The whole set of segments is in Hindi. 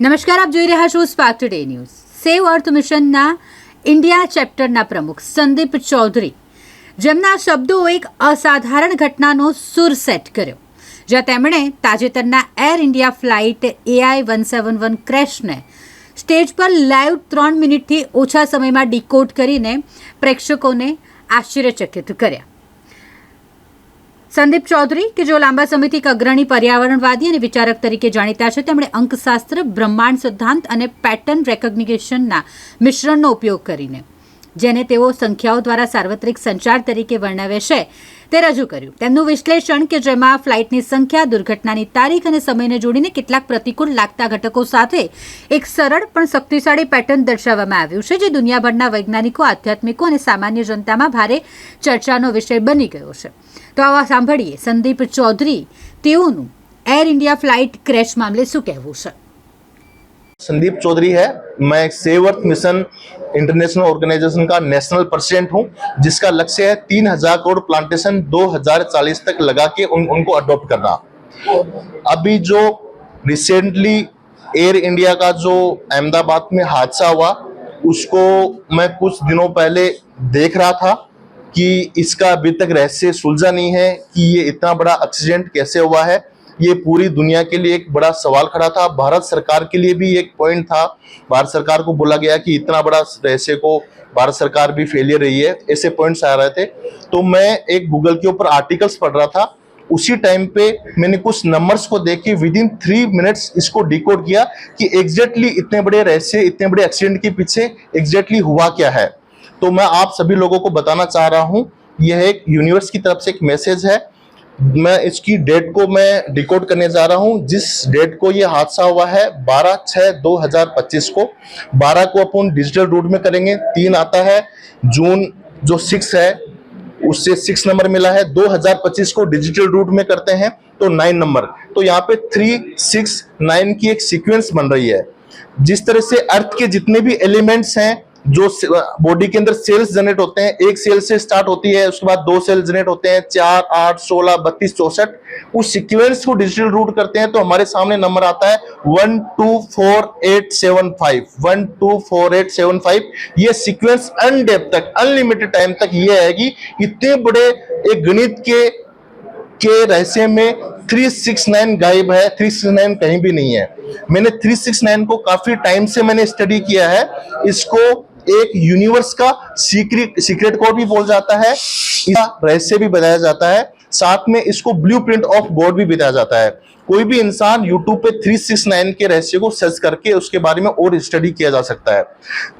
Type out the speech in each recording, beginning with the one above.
નમસ્કાર, આપ જોઈ રહ્યા છો સ્પાર્ક ટુડે ન્યૂઝ. સેવ અર્થ મિશનના ઇન્ડિયા ચેપ્ટરના પ્રમુખ સંદીપ ચૌધરી, જેમના શબ્દો એક અસાધારણ ઘટનાનો સુર સેટ કર્યો, જ્યાં તેમણે તાજેતરના એર ઇન્ડિયા ફ્લાઇટ AI-171 ક્રેશને સ્ટેજ પર લાઈવ 3 મિનિટથી ઓછા સમયમાં ડીકોડ કરીને પ્રેક્ષકોને આશ્ચર્યચકિત કર્યા. સંદીપ ચૌધરી, કે જેઓ લાંબા સમયથી એક અગ્રણી પર્યાવરણવાદી અને વિચારક તરીકે જાણીતા છે, તેમણે અંકશાસ્ત્ર, બ્રહ્માંડ સિદ્ધાંત અને પેટર્ન રેકોગ્નિશનના મિશ્રણનો ઉપયોગ કરીને, જેને તેઓ સંખ્યાઓ દ્વારા સાર્વત્રિક સંચાર તરીકે વર્ણવે છે, તે રજૂ કર્યું. તેમનું વિશ્લેષણ, કે જેમાં ફ્લાઇટની સંખ્યા, દુર્ઘટનાની તારીખ અને સમયને જોડીને કેટલાક પ્રતિકૂળ લાગતા ઘટકો સાથે એક સરળ પણ શક્તિશાળી પેટર્ન દર્શાવવામાં આવ્યું છે, જે દુનિયાભરના વૈજ્ઞાનિકો, આધ્યાત્મિકો અને સામાન્ય જનતામાં ભારે ચર્ચાનો વિષય બની ગયો છે. તો આવા સાંભળીએ સંદીપ ચૌધરી, તેઓનું एयर इंडिया फ्लाइट क्रैश मामले શું કહેવું છે. संदीप चौधरी है. मैं save earth mission international organisation का नेशनल प्रेसिडेंट हूं, जिसका लक्ष्य है 3000 करोड़ प्लांटेशन 2040 तक लगा के उनको अडॉप्ट करना. अभी जो रिसेंटली एयर इंडिया का जो अहमदाबाद में हादसा हुआ, उसको मैं कुछ दिनों पहले देख रहा था कि इसका अभी तक रहस्य सुलझा नहीं है कि ये इतना बड़ा एक्सीडेंट कैसे हुआ है. ये पूरी दुनिया के लिए एक बड़ा सवाल खड़ा था. भारत सरकार के लिए भी एक पॉइंट था. भारत सरकार को बोला गया कि इतना बड़ा रहस्य को भारत सरकार भी फेलियर रही है. ऐसे पॉइंट्स आ रहे थे. तो मैं एक गूगल के ऊपर आर्टिकल्स पढ़ रहा था. उसी टाइम पे मैंने कुछ नंबर्स को देख के विदिन 3 मिनट्स इसको डिकोड किया कि एग्जैक्टली इतने बड़े रहस्य, इतने बड़े एक्सीडेंट के पीछे एग्जैक्टली हुआ क्या है. तो मैं आप सभी लोगों को बताना चाह रहा हूं, यह एक यूनिवर्स की तरफ से एक मैसेज है. मैं इसकी डेट को मैं डिकोड करने जा रहा हूं. जिस डेट को ये हादसा हुआ है 12/6/2025 को, 12 को अपन डिजिटल रूट में करेंगे. 3 आता है जून, जो 6 है उससे 6 नंबर मिला है. 2025 को डिजिटल रूट में करते हैं तो 9 नंबर. तो यहाँ पे 3, 6, 9 की एक सीक्वेंस बन रही है. जिस तरह से अर्थ के जितने भी एलिमेंट्स हैं, जो बॉडी के अंदर सेल्स जनरेट होते हैं, एक सेल से स्टार्ट होती है, उसके बाद 2 सेल जनरेट होते हैं, 4, 8, 16, 32, 64. उस सीक्वेंस को डिजिटल रूट करते हैं तो हमारे सामने नंबर आता है 124875. 124875. ये सीक्वेंस अनडेप्थ तक, अनलिमिटेड टाइम तक ये आएगी. इतने बड़े एक गणित के रहस्य में 369 गायब है. 369 कहीं भी नहीं है. मैंने 369 को काफी टाइम से मैंने स्टडी किया है. इसको एक यूनिवर्स का सीक्रेट कोड भी बोल जाता है, इसका रहस्य भी बताया जाता है. साथ में इसको ब्लूप्रिंट ऑफ गॉड भी बताया जाता है. कोई भी इंसान यूट्यूब पे 369 के रहस्य को सर्च करके उसके बारे में और स्टडी किया जा सकता है.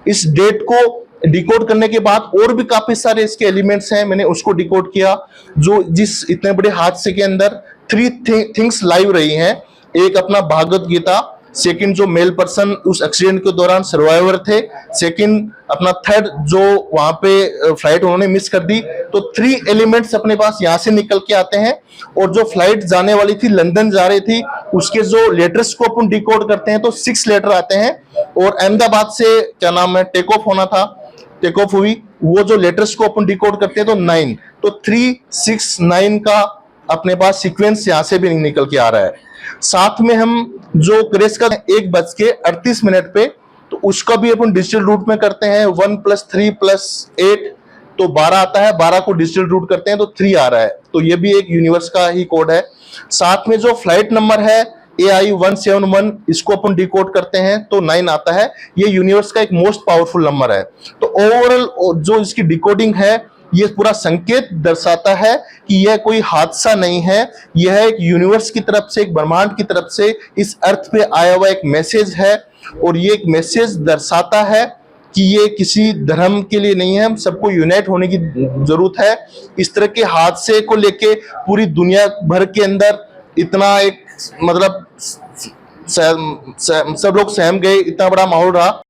इस डेट को डिकोड करने के बाद और भी काफी सारे इसके एलिमेंट्स हैं, मैंने उसको डिकोड किया. जो जिस इतने बड़े हादसे के अंदर 3 थिंग्स लाइव रही हैं. एक अपना भागवत गीता, सेकंड जो मेल पर्सन उस एक्सीडेंट के दौरान सर्वाइवर थे, सेकंड अपना थर्ड जो वहां पे फ्लाइट उन्होंने मिस कर दी. तो 3 एलिमेंट्स अपने पास यहाँ से निकल के आते हैं. और जो फ्लाइट जाने वाली थी, लंदन जा रही थी, उसके जो लेटर्स को अपन डिकोड करते हैं तो 6 लेटर आते हैं. और अहमदाबाद से क्या नाम है टेक ऑफ होना था, टेक ऑफ हुई, वो जो लेटर्स को अपन डिकोड करते हैं तो 9. तो 3, 6, 9 का अपने पास सीक्वेंस यहाँ से भी निकल के आ रहा है. साथ में हम जो क्रेश का 1:38 पे, तो उसका भी अपन डिजिटल रूट में करते हैं. 1 + 3 + 8 तो 12 आता है. 12 को डिजिटल रूट करते हैं तो 3 आ रहा है. तो ये भी एक यूनिवर्स का ही कोड है. साथ में जो फ्लाइट नंबर है AI-171, इसको अपन डिकोड करते हैं तो 9 आता है. ये यूनिवर्स का एक मोस्ट पावरफुल नंबर है. तो ओवरऑल जो इसकी डिकोडिंग है, ये पूरा संकेत दर्शाता है कि यह कोई हादसा नहीं है. यह एक यूनिवर्स की तरफ से, एक ब्रह्मांड की तरफ से इस अर्थ पे आया हुआ एक मैसेज है. और ये एक मैसेज दर्शाता है कि ये किसी धर्म के लिए नहीं है. हम सबको यूनाइट होने की जरूरत है. इस तरह के हादसे को लेके पूरी दुनिया भर के अंदर इतना एक मतलब सब लोग सहम गए, इतना बड़ा माहौल रहा.